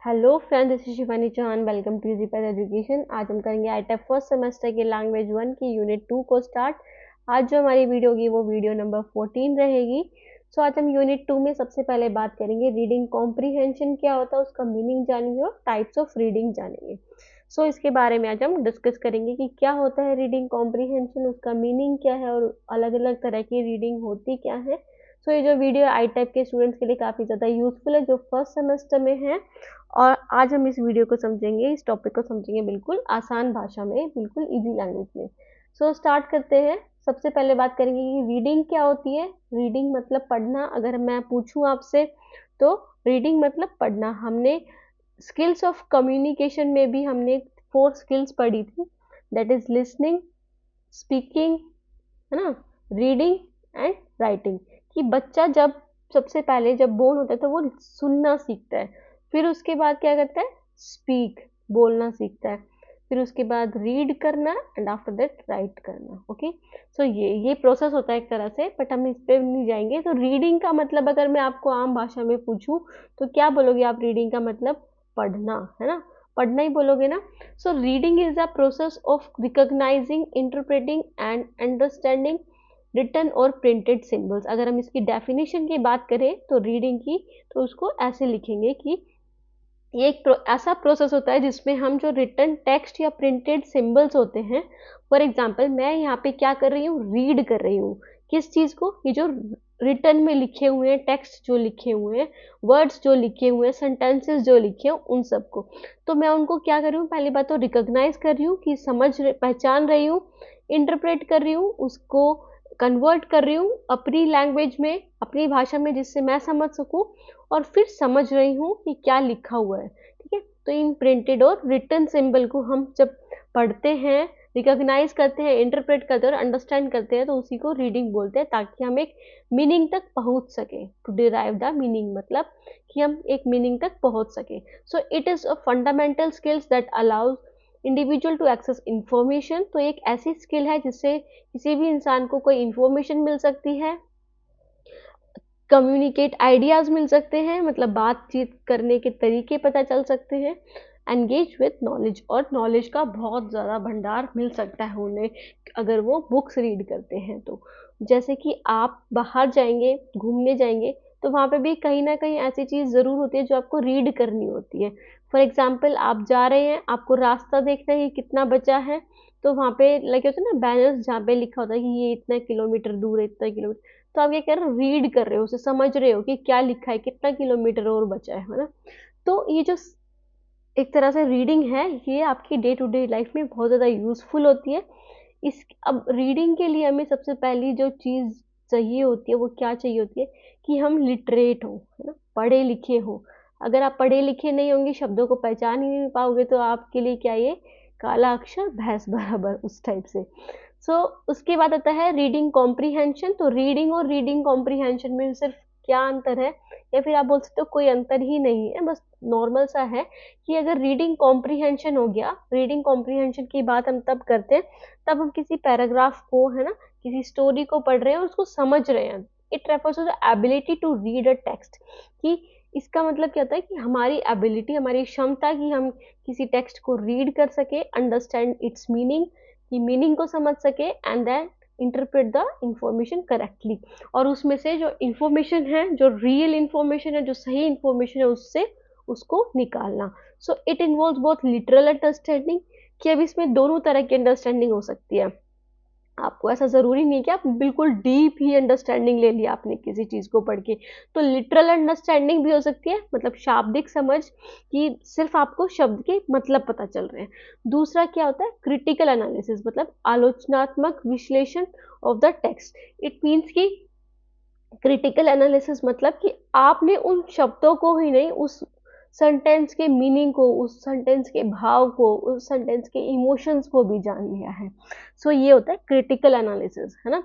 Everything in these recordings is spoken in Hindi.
Hello friend, this is Shivani Chauhan. Welcome to easy path education. आज हम करेंगे आईटेक फर्स्ट सेमेस्टर के लैंग्वेज 1 की यूनिट 2 को स्टार्ट। आज जो हमारी वीडियो होगी वो वीडियो नंबर 14 रहेगी। सो आज हम यूनिट 2 में सबसे पहले बात करेंगे रीडिंग कॉम्प्रीहेंशन क्या होता है, उसका मीनिंग जानेंगे और टाइप्स ऑफ रीडिंग जानेंगे। सो इसके बारे में आज हम डिस्कस करेंगे कि क्या होता है रीडिंग कॉम्प्रीहेंशन, उसका मीनिंग क्या है और अलग अलग तरह की रीडिंग होती क्या है। सो ये जो वीडियो आई टाइप के स्टूडेंट्स के लिए काफ़ी ज़्यादा यूजफुल है जो फर्स्ट सेमेस्टर में है। और आज हम इस वीडियो को समझेंगे, इस टॉपिक को समझेंगे बिल्कुल आसान भाषा में, बिल्कुल इजी लैंग्वेज में। सो स्टार्ट करते हैं। सबसे पहले बात करेंगे कि रीडिंग क्या होती है। रीडिंग मतलब पढ़ना। अगर मैं पूछूं आपसे तो रीडिंग मतलब पढ़ना। हमने स्किल्स ऑफ कम्युनिकेशन में भी हमने 4 स्किल्स पढ़ी थी, दैट इज लिसनिंग, स्पीकिंग, है ना, रीडिंग एंड राइटिंग। कि बच्चा जब सबसे पहले जब बोर्न होता है तो वो सुनना सीखता है, फिर उसके बाद क्या करता है, स्पीक, बोलना सीखता है, फिर उसके बाद रीड करना एंड आफ्टर दैट राइट करना। ओके, सो ये प्रोसेस होता है एक तरह से, बट हम इस पे नहीं जाएंगे। तो रीडिंग का मतलब अगर मैं आपको आम भाषा में पूछूं तो क्या बोलोगे आप? रीडिंग का मतलब पढ़ना, है ना, पढ़ना ही बोलोगे ना। So reading is the process of recognising, interpreting and understanding written और प्रिंटेड सिंबल्स। अगर हम इसकी डेफिनेशन की बात करें तो रीडिंग की, तो उसको ऐसे लिखेंगे कि ये एक ऐसा प्रोसेस होता है जिसमें हम जो रिटन टेक्स्ट या प्रिंटेड सिंबल्स होते हैं, फॉर एग्जांपल मैं यहाँ पे क्या कर रही हूँ, रीड कर रही हूँ किस चीज़ को, ये जो रिटन में लिखे हुए हैं, टेक्स्ट जो लिखे हुए हैं, वर्ड्स जो लिखे हुए हैं, सेंटेंसेस जो लिखे हैं, उन सबको। तो मैं उनको क्या कर रही हूँ, पहली बात तो रिकॉग्नाइज कर रही हूँ कि पहचान रही हूँ, इंटरप्रेट कर रही हूँ, उसको कन्वर्ट कर रही हूँ अपनी लैंग्वेज में, अपनी भाषा में, जिससे मैं समझ सकूँ, और फिर समझ रही हूँ कि क्या लिखा हुआ है। ठीक है, तो इन प्रिंटेड और रिटन सिंबल को हम जब पढ़ते हैं, रिकॉग्नाइज करते हैं, इंटरप्रेट करते हैं और अंडरस्टैंड करते हैं, तो उसी को रीडिंग बोलते हैं, ताकि हम एक मीनिंग तक पहुंच सके। टू डिराइव द मीनिंग मतलब कि हम एक मीनिंग तक पहुंच सके। So it is a fundamental skills that allows individual to access information. तो एक ऐसी स्किल है जिससे किसी भी इंसान को कोई इंफॉर्मेशन मिल सकती है, कम्युनिकेट आइडियाज़ मिल सकते हैं, मतलब बातचीत करने के तरीके पता चल सकते हैं, एंगेज विथ नॉलेज, और नॉलेज का बहुत ज़्यादा भंडार मिल सकता है उन्हें अगर वो बुक्स रीड करते हैं। तो जैसे कि आप बाहर जाएंगे, घूमने जाएंगे, तो वहाँ पे भी कहीं ना कहीं ऐसी चीज़ ज़रूर होती है जो आपको रीड करनी होती है। फॉर एग्जाम्पल आप जा रहे हैं, आपको रास्ता देखना है कि कितना बचा है, तो वहाँ पे लगे होते हैं ना बैनर्स जहाँ पे लिखा होता है कि ये इतना किलोमीटर दूर है, इतना किलोमीटर। तो आप क्या कर रहे हो, रीड कर रहे हो, उसे समझ रहे हो कि क्या लिखा है, कितना किलोमीटर और बचा है ना। तो ये जो एक तरह से रीडिंग है, ये आपकी डे टू डे लाइफ में बहुत ज़्यादा यूजफुल होती है। इस अब रीडिंग के लिए हमें सबसे पहली जो चीज़ चाहिए होती है वो क्या चाहिए होती है, कि हम लिटरेट हो, है ना, पढ़े लिखे हो। अगर आप पढ़े लिखे नहीं होंगे, शब्दों को पहचान ही नहीं पाओगे, तो आपके लिए क्या ये काला अक्षर भैंस बराबर, उस टाइप से। सो उसके बाद आता है रीडिंग कॉम्प्रीहेंशन। तो रीडिंग और रीडिंग कॉम्प्रीहेंशन में सिर्फ क्या अंतर है, या फिर आप बोल सकते हो कोई अंतर ही नहीं है, बस नॉर्मल सा है कि अगर रीडिंग कॉम्प्रीहेंशन हो गया, रीडिंग कॉम्प्रीहेंशन की बात हम तब करते हैं तब हम किसी पैराग्राफ को, है ना, किसी स्टोरी को पढ़ रहे हैं और उसको समझ रहे हैं। It refers to the ability to read a text. कि इसका मतलब क्या होता है कि हमारी एबिलिटी, हमारी क्षमता कि हम किसी टेक्स्ट को रीड कर सके, अंडरस्टैंड इट्स मीनिंग, कि मीनिंग को समझ सके, and then interpret the information correctly. और उसमें से जो इंफॉर्मेशन है, जो रियल इंफॉर्मेशन है, जो सही इंफॉर्मेशन है, उससे उसको निकालना। So it involve both literal understanding, कि अब इसमें दोनों तरह की अंडरस्टैंडिंग हो सकती है। आपको ऐसा ज़रूरी नहीं है कि आप बिल्कुल डीप ही अंडरस्टैंडिंग ले लिया आपने किसी चीज़ को पढ़ के। तो लिटरल अंडरस्टैंडिंग भी हो सकती है, मतलब शाब्दिक समझ, कि सिर्फ आपको शब्द के मतलब पता चल रहे हैं। दूसरा क्या होता है, क्रिटिकल एनालिसिस, मतलब आलोचनात्मक विश्लेषण of the text. It means कि क्रिटिकल एनालिसिस मतलब कि आपने उन शब्दों को ही नहीं, उस सेंटेंस के मीनिंग को, उस सेंटेंस के भाव को, उस सेंटेंस के इमोशंस को भी जान लिया है। सो ये होता है क्रिटिकल एनालिसिस, है ना,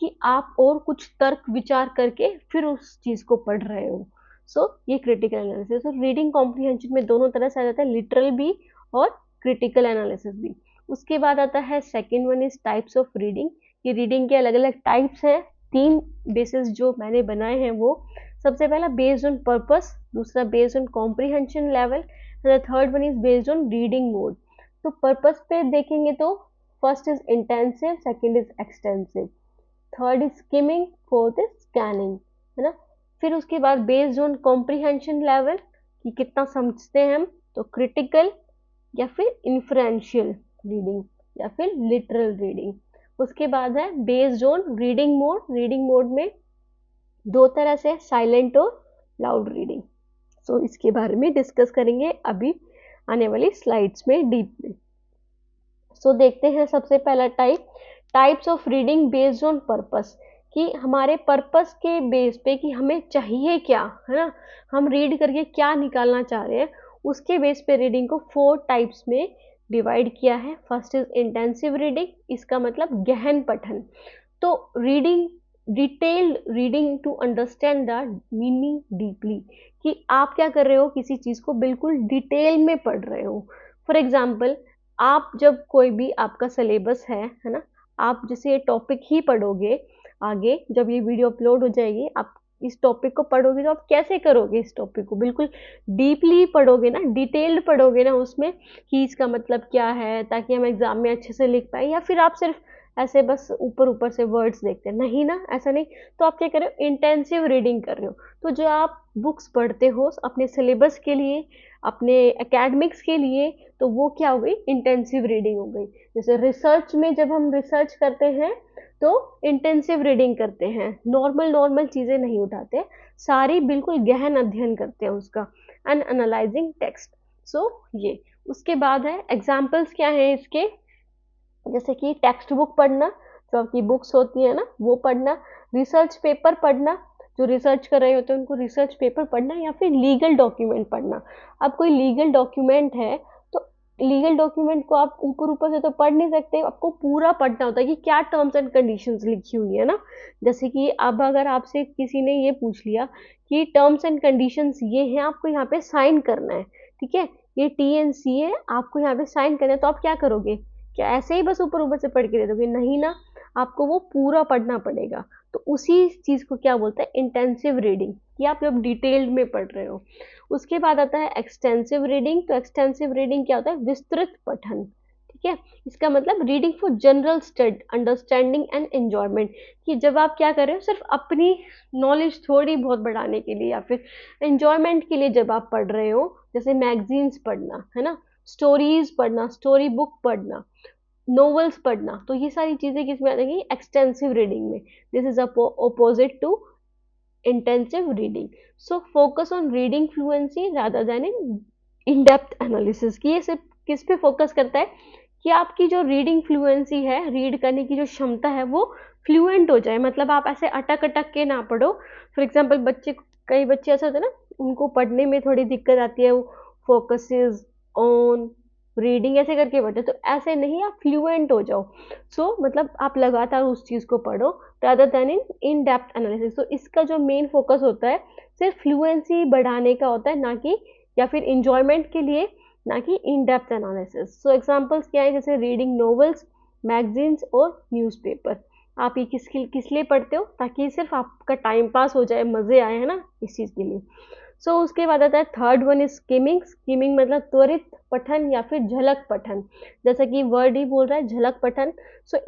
कि आप और कुछ तर्क विचार करके फिर उस चीज़ को पढ़ रहे हो। सो ये क्रिटिकल एनालिसिस। और रीडिंग कॉम्प्रीहेंशन में दोनों तरह से आ जाता है, लिटरल भी और क्रिटिकल एनालिसिस भी। उसके बाद आता है second one is types of reading. ये रीडिंग के अलग अलग टाइप्स हैं, 3 बेसिस जो मैंने बनाए हैं वो। सबसे पहला बेस्ड ऑन पर्पस, दूसरा based on comprehension level, the third one is based on reading mode. तो पर्पस पे देखेंगे तो first is intensive, second is extensive, third is skimming, fourth is scanning, है ना। फिर उसके बाद बेस्ड ऑन कॉम्प्रिहेंशन लेवल कि कितना समझते हैं हम, तो क्रिटिकल या फिर इन्फ्रेंशियल रीडिंग या फिर लिटरल रीडिंग। उसके बाद है based on reading mode, reading mode में दो तरह से, साइलेंट और लाउड रीडिंग। सो इसके बारे में डिस्कस करेंगे अभी आने वाली स्लाइड्स में डीप में। सो देखते हैं सबसे पहला types of reading based on purpose, कि हमारे पर्पस के बेस पे कि हमें चाहिए क्या, है ना, हम रीड करके क्या निकालना चाह रहे हैं, उसके बेस पे रीडिंग को 4 टाइप्स में डिवाइड किया है। फर्स्ट इज इंटेंसिव रीडिंग, इसका मतलब गहन पठन। तो reading, detailed reading to understand the meaning deeply, कि आप क्या कर रहे हो, किसी चीज को बिल्कुल डिटेल में पढ़ रहे हो। फॉर एग्जाम्पल, आप जब कोई भी आपका सिलेबस है ना, आप जैसे ये टॉपिक ही पढ़ोगे, आगे जब ये वीडियो अपलोड हो जाएगी आप इस टॉपिक को पढ़ोगे, तो आप कैसे करोगे, इस टॉपिक को बिल्कुल डीपली पढ़ोगे ना, डिटेल्ड पढ़ोगे ना उसमें, कि इसका मतलब क्या है, ताकि हम एग्जाम में अच्छे से लिख पाए। या फिर आप सिर्फ ऐसे बस ऊपर ऊपर से वर्ड्स देखते हैं, नहीं ना, ऐसा नहीं। तो आप क्या कर रहे हो, इंटेंसिव रीडिंग कर रहे हो। तो जो आप बुक्स पढ़ते हो अपने सिलेबस के लिए, अपने एकेडमिक्स के लिए, तो वो क्या हो गई, इंटेंसिव रीडिंग हो गई। जैसे रिसर्च में जब हम रिसर्च करते हैं तो इंटेंसिव रीडिंग करते हैं, नॉर्मल नॉर्मल चीज़ें नहीं उठाते, सारी बिल्कुल गहन अध्ययन करते हैं उसका, एंड एनालाइजिंग टेक्स्ट। सो ये उसके बाद है एग्जाम्पल्स क्या है इसके, जैसे कि टेक्स्ट बुक पढ़ना, जो आपकी बुक्स होती है ना वो पढ़ना, रिसर्च पेपर पढ़ना, जो रिसर्च कर रहे होते हैं उनको रिसर्च पेपर पढ़ना, या फिर लीगल डॉक्यूमेंट पढ़ना। अब कोई लीगल डॉक्यूमेंट है तो लीगल डॉक्यूमेंट को आप ऊपर ऊपर से तो पढ़ नहीं सकते, आपको पूरा पढ़ना होता है कि क्या टर्म्स एंड कंडीशंस लिखी हुई है ना। जैसे कि अब अगर आपसे किसी ने ये पूछ लिया कि टर्म्स एंड कंडीशंस ये हैं, आपको यहाँ पे साइन करना है, ठीक है, ये TNC है, आपको यहाँ पे साइन करना है, तो आप क्या करोगे, क्या ऐसे ही बस ऊपर ऊपर से पढ़ के दे दोगे, नहीं ना, आपको वो पूरा पढ़ना पड़ेगा। तो उसी चीज को क्या बोलते हैं, इंटेंसिव रीडिंग, कि आप जब डिटेल्ड में पढ़ रहे हो। उसके बाद आता है एक्सटेंसिव रीडिंग। तो एक्सटेंसिव रीडिंग क्या होता है, विस्तृत पठन, ठीक है। इसका मतलब reading for general study, understanding and enjoyment, कि जब आप क्या कर रहे हो, सिर्फ अपनी नॉलेज थोड़ी बहुत बढ़ाने के लिए या फिर एंजॉयमेंट के लिए जब आप पढ़ रहे हो, जैसे मैगजीन्स पढ़ना, है ना, स्टोरीज पढ़ना, स्टोरी बुक पढ़ना, नॉवेल्स पढ़ना, तो ये सारी चीजें किसमें आ जाएंगी, एक्सटेंसिव रीडिंग में। This is opposite to intensive reading. So focus on reading fluency rather than in depth analysis, कि ये सिर्फ किस पे फोकस करता है, कि आपकी जो रीडिंग फ्लुएंसी है, रीड करने की जो क्षमता है वो फ्लुएंट हो जाए, मतलब आप ऐसे अटक अटक के ना पढ़ो। फॉर एग्जाम्पल बच्चे, कई बच्चे ऐसे होते हैं ना, उनको पढ़ने में थोड़ी दिक्कत आती है, वो फोकसेस ऑन रीडिंग ऐसे करके पढ़ते, तो ऐसे नहीं, आप फ्लुएंट हो जाओ। मतलब आप लगातार उस चीज़ को पढ़ो rather than in depth analysis. तो इसका जो मेन फोकस होता है सिर्फ फ्लुएंसी बढ़ाने का होता है, ना कि, या फिर इंजॉयमेंट के लिए, ना कि इन डेप्थ एनालिसिस। सो एग्जांपल्स क्या है, जैसे रीडिंग नॉवेल्स, मैगजीन्स और न्यूज़पेपर। आप ये किस लिए पढ़ते हो, ताकि सिर्फ आपका टाइम पास हो जाए, मज़े आए, है ना, इस चीज़ के लिए। उसके बाद आता है third one is skimming. Skimming मतलब त्वरित पठन या फिर झलक पठन, जैसा कि वर्ड ही बोल रहा है, झलक पठन।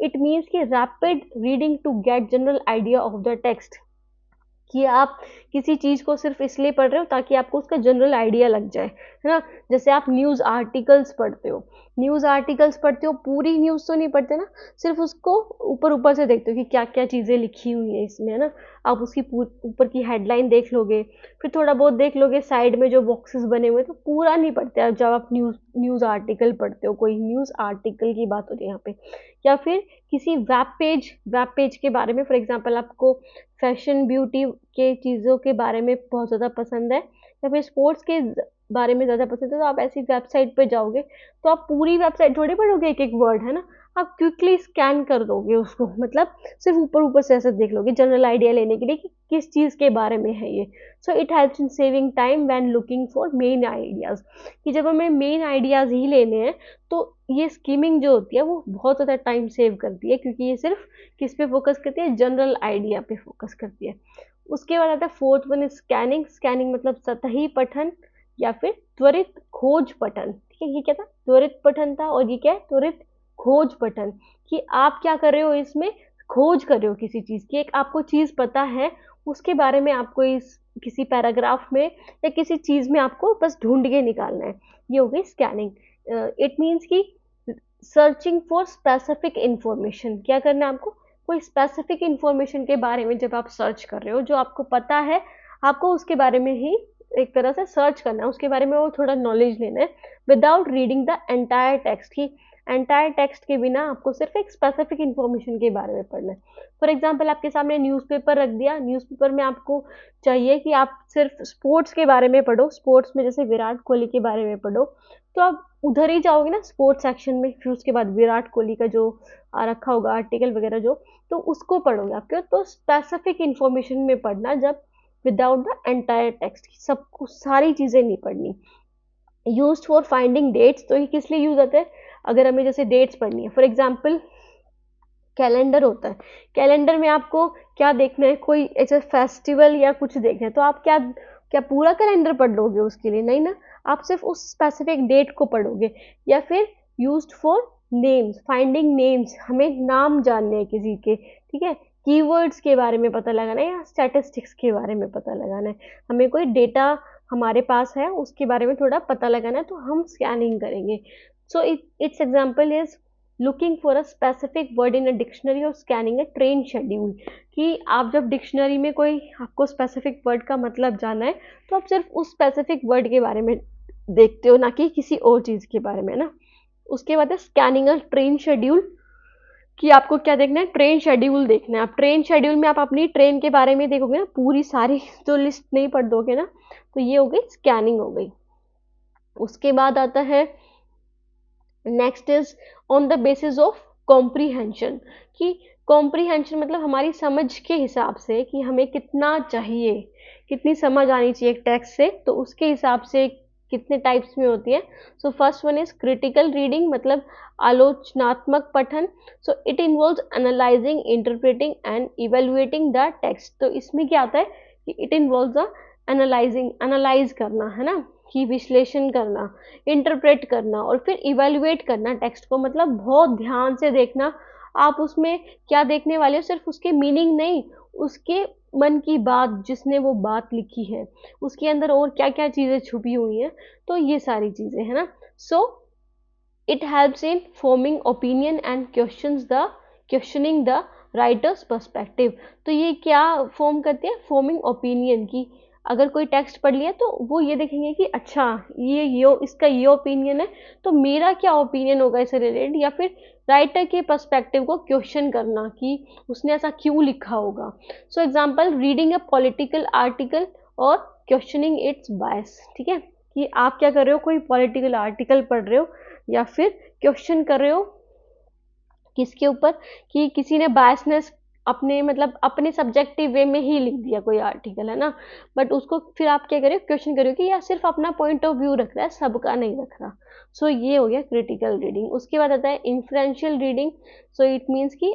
इट मीन्स कि rapid reading to get general idea of the text, कि आप किसी चीज़ को सिर्फ इसलिए पढ़ रहे हो ताकि आपको उसका जनरल आइडिया लग जाए, है ना। जैसे आप न्यूज़ आर्टिकल्स पढ़ते हो, पूरी न्यूज़ तो नहीं पढ़ते ना, सिर्फ उसको ऊपर ऊपर से देखते हो कि क्या क्या चीज़ें लिखी हुई हैं इसमें, है ना। आप उसकी ऊपर की हेडलाइन देख लोगे, फिर थोड़ा बहुत देख लोगे साइड में जो बॉक्सेस बने हुए, तो पूरा नहीं पढ़ते आप। जब आप न्यूज़ आर्टिकल पढ़ते हो, कोई न्यूज़ आर्टिकल की बात हो रही है यहाँ पे, या फिर किसी वेब पेज के बारे में, फॉर एग्जांपल आपको फैशन ब्यूटी के चीज़ों के बारे में बहुत ज़्यादा पसंद है, या फिर स्पोर्ट्स के बारे में ज़्यादा पसंद है, तो आप ऐसी वेबसाइट पे जाओगे, तो आप पूरी वेबसाइट थोड़ी पढ़ोगे, एक एक वर्ड, है ना, आप क्विकली स्कैन कर दोगे उसको, मतलब सिर्फ ऊपर ऊपर से ऐसे देख लोगे जनरल आइडिया लेने के लिए कि किस चीज़ के बारे में है ये। It helps in saving time when looking for main ideas, कि जब हमें मेन आइडियाज़ ही लेने हैं, तो ये स्कीमिंग जो होती है वो बहुत ज़्यादा टाइम सेव करती है, क्योंकि ये सिर्फ किस पे फोकस करती है, जनरल आइडिया पे फोकस करती है। उसके बाद आता है फोर्थ वन स्कैनिंग। स्कैनिंग मतलब सतही पठन या फिर त्वरित खोज पठन। ठीक है, ये क्या था, त्वरित पठन था, और ये क्या है, त्वरित खोज पठन, कि आप क्या कर रहे हो, इसमें खोज कर रहे हो किसी चीज की, एक आपको चीज पता है, उसके बारे में आपको इस किसी पैराग्राफ में या किसी चीज में आपको बस ढूंढ के निकालना है, ये हो गई स्कैनिंग। इट मीन्स कि सर्चिंग फॉर स्पेसिफिक इंफॉर्मेशन, क्या करना है आपको, कोई स्पेसिफिक इंफॉर्मेशन के बारे में जब आप सर्च कर रहे हो, जो आपको पता है, आपको उसके बारे में ही एक तरह से सर्च करना है, उसके बारे में वो थोड़ा नॉलेज लेना है, without reading the entire text. He entire text के बिना आपको सिर्फ एक स्पेसिफिक इंफॉर्मेशन के बारे में पढ़ना है। फॉर एग्जाम्पल आपके सामने न्यूज़पेपर रख दिया, न्यूज़पेपर में आपको चाहिए कि आप सिर्फ स्पोर्ट्स के बारे में पढ़ो, स्पोर्ट्स में जैसे विराट कोहली के बारे में पढ़ो, तो आप उधर ही जाओगे ना स्पोर्ट्स सेक्शन में, फिर उसके बाद विराट कोहली का जो रखा होगा आर्टिकल वगैरह जो, तो उसको पढ़ोगे आपके, तो स्पेसिफिक इंफॉर्मेशन में पढ़ना, जब विदाउट द एंटायर टेक्स्ट, सब कुछ सारी चीज़ें नहीं पढ़नी। यूज्ड फॉर फाइंडिंग डेट्स, तो ये किस लिए यूज होता है, अगर हमें जैसे डेट्स पढ़नी है, फॉर एग्जाम्पल कैलेंडर होता है, कैलेंडर में आपको क्या देखना है, कोई ऐसे फेस्टिवल या कुछ देखना है, तो आप क्या क्या पूरा कैलेंडर पढ़ लोगे उसके लिए, नहीं ना, आप सिर्फ उस स्पेसिफिक डेट को पढ़ोगे। या फिर used for names, finding names, हमें नाम जानने हैं किसी के, ठीक है, कीवर्ड्स के बारे में पता लगाना है या स्टैटिस्टिक्स के बारे में पता लगाना है, हमें कोई डेटा हमारे पास है उसके बारे में थोड़ा पता लगाना है, तो हम स्कैनिंग करेंगे। So it's example is looking for a specific word in a dictionary और स्कैनिंग अ ट्रेन शेड्यूल, कि आप जब डिक्शनरी में कोई आपको स्पेसिफिक वर्ड का मतलब जानना है, तो आप सिर्फ उस स्पेसिफिक वर्ड के बारे में देखते हो, ना कि किसी और चीज़ के बारे में ना। उसके बाद है स्कैनिंग अ ट्रेन शेड्यूल, कि आपको क्या देखना है, ट्रेन शेड्यूल देखना है। आप ट्रेन शेड्यूल में आप अपनी ट्रेन के बारे में देखोगे ना, पूरी सारी तो लिस्ट नहीं पढ़ दोगे ना, तो ये हो गई स्कैनिंग हो गई। उसके बाद आता है next is on the basis of comprehension, कि कॉम्प्रीहेंशन मतलब हमारी समझ के हिसाब से, कि हमें कितना चाहिए, कितनी समझ आनी चाहिए एक टेक्स्ट से, तो उसके हिसाब से कितने टाइप्स में होती है। So first one is critical reading, मतलब आलोचनात्मक पठन। So it involves analysing, interpreting and evaluating the text. तो इसमें क्या आता है कि it involves the analysing, analyse करना है ना, कि विश्लेषण करना, इंटरप्रेट करना और फिर इवेल्युएट करना टेक्स्ट को, मतलब बहुत ध्यान से देखना। आप उसमें क्या देखने वाले हो, सिर्फ उसके मीनिंग नहीं, उसके मन की बात, जिसने वो बात लिखी है, उसके अंदर और क्या क्या चीज़ें छुपी हुई हैं, तो ये सारी चीज़ें है ना। So it helps in forming opinion and questioning the writers perspective. तो ये क्या फॉर्म करती है, फॉर्मिंग ओपिनियन की, अगर कोई टेक्स्ट पढ़ लिया तो वो ये देखेंगे कि अच्छा ये इसका ये ओपिनियन है, तो मेरा क्या ओपिनियन होगा इससे रिलेटेड, या फिर राइटर के पर्सपेक्टिव को क्वेश्चन करना कि उसने ऐसा क्यों लिखा होगा। So example reading a political article और क्वेश्चनिंग इट्स बायस। ठीक है, कि आप क्या कर रहे हो, कोई पॉलिटिकल आर्टिकल पढ़ रहे हो या फिर क्वेश्चन कर रहे हो किसके ऊपर, कि किसी ने बायसनेस अपने मतलब अपने सब्जेक्टिव वे में ही लिख दिया कोई आर्टिकल है ना, बट उसको फिर आप क्या करें, क्वेश्चन करो कि या सिर्फ अपना पॉइंट ऑफ व्यू रख रहा है, सबका नहीं रख रहा। सो ये हो गया क्रिटिकल रीडिंग। उसके बाद आता है influential reading. So it means कि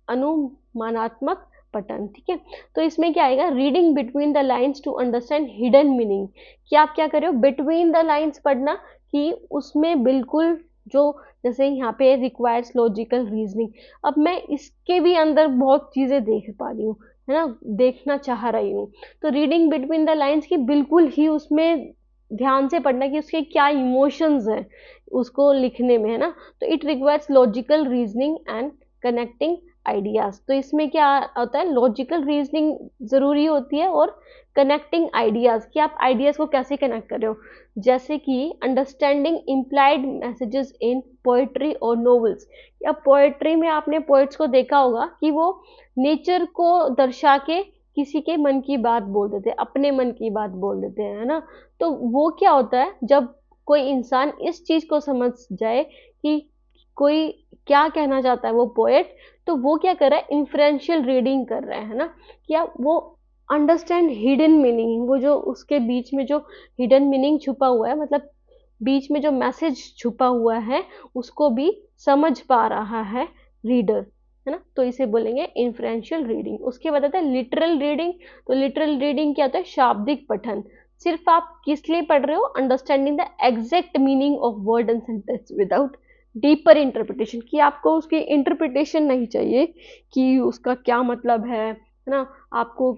अनुमानात्मक पठन। ठीक है, तो इसमें क्या आएगा, reading between the lines to understand hidden meaning, कि आप क्या कर रहे हो, बिटवीन द लाइन्स पढ़ना, कि उसमें बिल्कुल जो जैसे यहाँ पे रिक्वायर्स लॉजिकल रीजनिंग, अब मैं इसके भी अंदर बहुत चीज़ें देख पा रही हूँ, है ना, देखना चाह रही हूँ, तो रीडिंग बिटवीन द लाइन्स की बिल्कुल ही उसमें ध्यान से पढ़ना कि उसके क्या इमोशंस हैं उसको लिखने में, है ना। तो it requires logical reasoning and connecting ideas. तो इसमें क्या होता है, लॉजिकल रीजनिंग ज़रूरी होती है और कनेक्टिंग आइडियाज़, कि आप आइडियाज़ को कैसे कनेक्ट कर रहे हो, जैसे कि understanding implied messages in poetry और नॉवेल्स। या पोएट्री में आपने पोएट्स को देखा होगा कि वो नेचर को दर्शा के किसी के मन की बात बोल देते हैं, अपने मन की बात बोल देते हैं, है ना। तो वो क्या होता है, जब कोई इंसान इस चीज़ को समझ जाए कि कोई क्या कहना चाहता है वो पोएट, तो वो क्या कर रहा है, इन्फ्लुएंशियल रीडिंग कर रहा है ना, क्या वो अंडरस्टैंड हिडन मीनिंग, वो जो उसके बीच में जो हिडन मीनिंग छुपा हुआ है, मतलब बीच में जो मैसेज छुपा हुआ है उसको भी समझ पा रहा है रीडर, है ना, तो इसे बोलेंगे इन्फ्रेंशियल रीडिंग। उसके बाद आता है लिटरल रीडिंग। तो लिटरल रीडिंग क्या होता है? शाब्दिक पठन। सिर्फ आप किस लिए पढ़ रहे हो? Understanding the exact meaning of word and sentence without deeper interpretation, कि आपको उसकी इंटरप्रिटेशन नहीं चाहिए कि उसका क्या मतलब है ना, आपको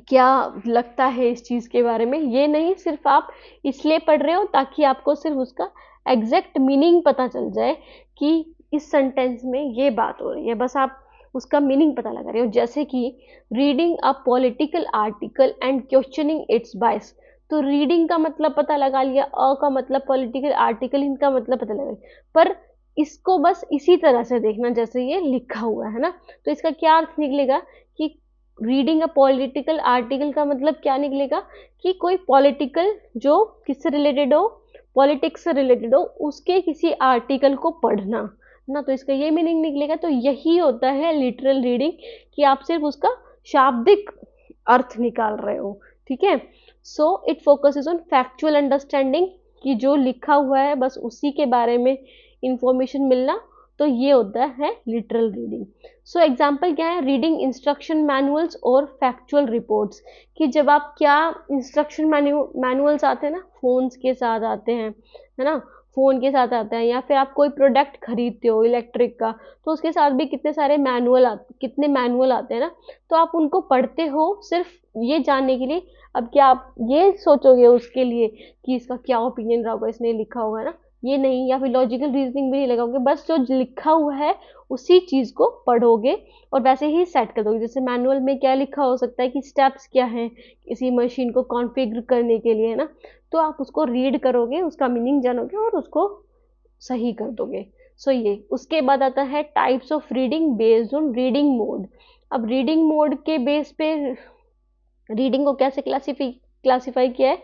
क्या लगता है इस चीज़ के बारे में, ये नहीं, सिर्फ आप इसलिए पढ़ रहे हो ताकि आपको सिर्फ उसका एग्जैक्ट मीनिंग पता चल जाए कि इस सेंटेंस में ये बात हो रही है, बस आप उसका मीनिंग पता लगा रहे हो। जैसे कि reading a political article and questioning its bias. तो रीडिंग का मतलब पता लगा लिया, अ का मतलब पॉलिटिकल आर्टिकल, इनका मतलब पता लगा लिया, पर इसको बस इसी तरह से देखना जैसे ये लिखा हुआ है ना। तो इसका क्या अर्थ निकलेगा कि रीडिंग अ पॉलिटिकल आर्टिकल का मतलब क्या निकलेगा कि कोई पॉलिटिकल जो किससे रिलेटेड हो, पॉलिटिक्स से रिलेटेड हो, उसके किसी आर्टिकल को पढ़ना ना, तो इसका ये मीनिंग निकलेगा। तो यही होता है लिटरल रीडिंग, कि आप सिर्फ उसका शाब्दिक अर्थ निकाल रहे हो। ठीक है, so it focuses on factual understanding, कि जो लिखा हुआ है बस उसी के बारे में इंफॉर्मेशन मिलना, तो ये होता है लिटरल रीडिंग। सो एग्जाम्पल क्या है? रीडिंग इंस्ट्रक्शन मैनुअल्स और फैक्चुअल रिपोर्ट्स, कि जब आप क्या इंस्ट्रक्शन मैनुअल्स आते हैं ना, फोन्स के साथ आते हैं, है ना, फोन के साथ आते हैं, या फिर आप कोई प्रोडक्ट खरीदते हो इलेक्ट्रिक का, तो उसके साथ भी कितने सारे कितने मैनुअल आते हैं ना, तो आप उनको पढ़ते हो सिर्फ ये जानने के लिए। अब क्या आप ये सोचोगे उसके लिए कि इसका क्या ओपिनियन रहा होगा, इसने लिखा हुआ है ना, ये नहीं, या फिर लॉजिकल रीजनिंग भी नहीं लगाओगे, बस जो लिखा हुआ है उसी चीज को पढ़ोगे और वैसे ही सेट कर दोगे। जैसे मैनुअल में क्या लिखा हो सकता है कि स्टेप्स क्या हैं किसी मशीन को कॉन्फ़िगर करने के लिए, है ना, तो आप उसको रीड करोगे, उसका मीनिंग जानोगे और उसको सही कर दोगे। सो ये उसके बाद आता है types of reading based on reading mode. अब रीडिंग मोड के बेस पे रीडिंग को कैसे क्लासिफाई किया है?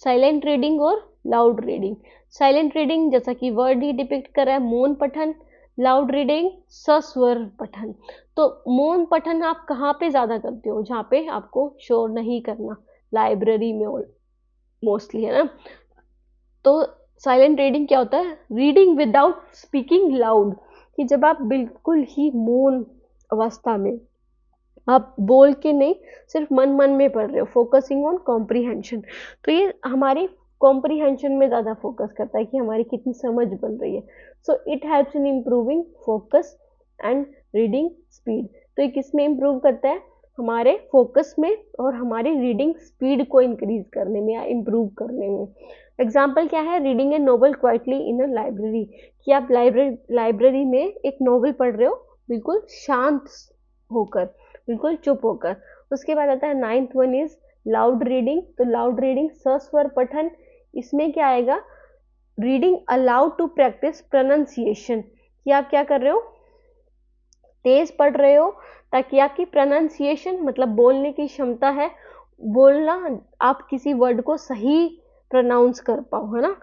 साइलेंट रीडिंग और लाउड रीडिंग। साइलेंट रीडिंग जैसा कि वर्ड ही डिपिक्ट कर रहा है, मौन पठन। लाउड रीडिंग सस्वर पठन। तो मौन पठन आप कहाँ पे ज्यादा करते हो? जहाँ पे आपको शोर नहीं करना, लाइब्रेरी में मोस्टली, है ना। तो साइलेंट रीडिंग क्या होता है? रीडिंग विदाउट स्पीकिंग लाउड, कि जब आप बिल्कुल ही मौन अवस्था में, आप बोल के नहीं, सिर्फ मन मन में पढ़ रहे हो, फोकसिंग ऑन कॉम्प्रीहेंशन। तो ये हमारी कॉम्प्रीहेंशन में ज़्यादा फोकस करता है कि हमारी कितनी समझ बन रही है। So it helps in improving focus and reading speed. तो ये किस में इम्प्रूव करता है? हमारे फोकस में और हमारी रीडिंग स्पीड को इंक्रीज करने में या इम्प्रूव करने में। एग्जाम्पल क्या है? Reading A novel quietly in a library, कि आप लाइब्रेरी में एक नोवेल पढ़ रहे हो बिल्कुल शांत होकर, बिल्कुल चुप होकर। उसके बाद आता है ninth one is loud reading. तो लाउड रीडिंग सस्वर पठन, इसमें क्या आएगा? Reading aloud to practise pronunciation, कि आप क्या कर रहे हो? तेज पढ़ रहे हो ताकि आपकी प्रोनाउंसिएशन मतलब बोलने की क्षमता है, बोलना आप किसी वर्ड को सही प्रोनाउंस कर पाओ, है ना,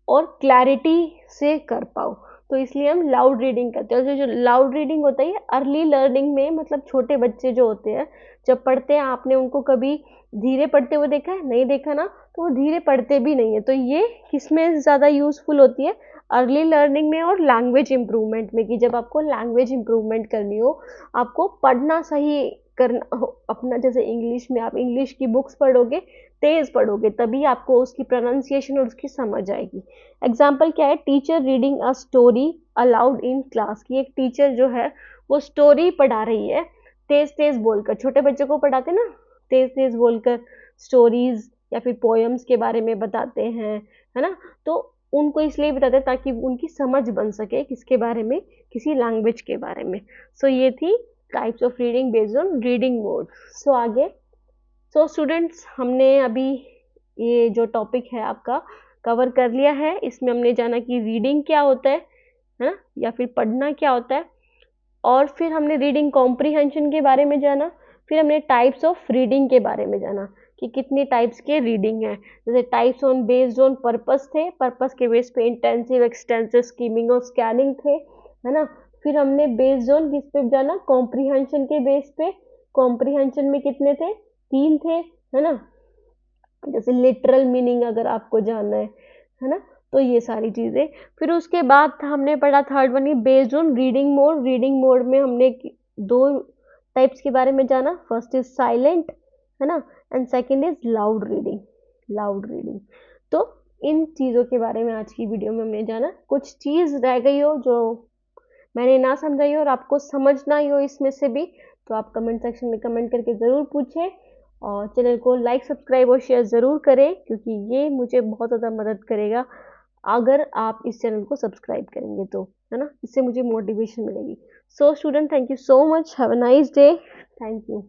और क्लैरिटी से कर पाओ। तो इसलिए हम लाउड रीडिंग करते हैं। जो लाउड रीडिंग होता है ये अर्ली लर्निंग में, मतलब छोटे बच्चे जो होते हैं जब पढ़ते हैं, आपने उनको कभी धीरे पढ़ते हुए देखा है? नहीं देखा ना, तो वो धीरे पढ़ते भी नहीं है। तो ये किसमें ज़्यादा यूजफुल होती है? अर्ली लर्निंग में और लैंग्वेज इम्प्रूवमेंट में, कि जब आपको लैंग्वेज इम्प्रूवमेंट करनी हो, आपको पढ़ना सही करना हो अपना, जैसे इंग्लिश में आप इंग्लिश की बुक्स पढ़ोगे, तेज पढ़ोगे, तभी आपको उसकी प्रोनाउंसिएशन और उसकी समझ आएगी। एग्जाम्पल क्या है? Teacher reading a story allowed in class, की एक टीचर जो है वो स्टोरी पढ़ा रही है तेज तेज बोलकर। छोटे बच्चों को पढ़ाते ना तेज तेज बोलकर स्टोरीज या फिर पोएम्स के बारे में बताते हैं, है ना, तो उनको इसलिए बताते हैं ताकि उनकी समझ बन सके किसके बारे में? किसी लैंग्वेज के बारे में। सो ये थी types of reading based on reading mode. So आगे, सो स्टूडेंट्स, हमने अभी ये जो टॉपिक है आपका कवर कर लिया है। इसमें हमने जाना कि रीडिंग क्या होता है ना, या फिर पढ़ना क्या होता है, और फिर हमने रीडिंग कॉम्प्रीहेंशन के बारे में जाना, फिर हमने टाइप्स ऑफ रीडिंग के बारे में जाना कि कितने टाइप्स के रीडिंग है। जैसे types on based on purpose थे, पर्पस के बेस पे इंटेंसिव, एक्सटेंसिव, स्कीमिंग और स्कैनिंग थे, है ना। फिर हमने बेस्ड ऑन किस पे जाना? कॉम्प्रीहेंशन के बेस पे। कॉम्प्रीहेंशन में कितने थे? 3 थे, है ना। जैसे लिटरल मीनिंग अगर आपको जानना है ना, तो ये सारी चीज़ें। फिर उसके बाद हमने पढ़ा third one he based on reading mode. Reading mode में हमने 2 टाइप्स के बारे में जाना, फर्स्ट इज साइलेंट, है ना, and second is loud reading. Loud reading, तो इन चीज़ों के बारे में आज की वीडियो में हमने जाना। कुछ चीज़ रह गई हो जो मैंने ना समझाई हो और आपको समझना ही हो इसमें से भी, तो आप कमेंट सेक्शन में कमेंट करके ज़रूर पूछें, और चैनल को लाइक सब्सक्राइब और शेयर ज़रूर करें, क्योंकि ये मुझे बहुत ज़्यादा मदद करेगा अगर आप इस चैनल को सब्सक्राइब करेंगे तो, है ना, इससे मुझे मोटिवेशन मिलेगी। So student, thank you so much, have a nice day, thank you.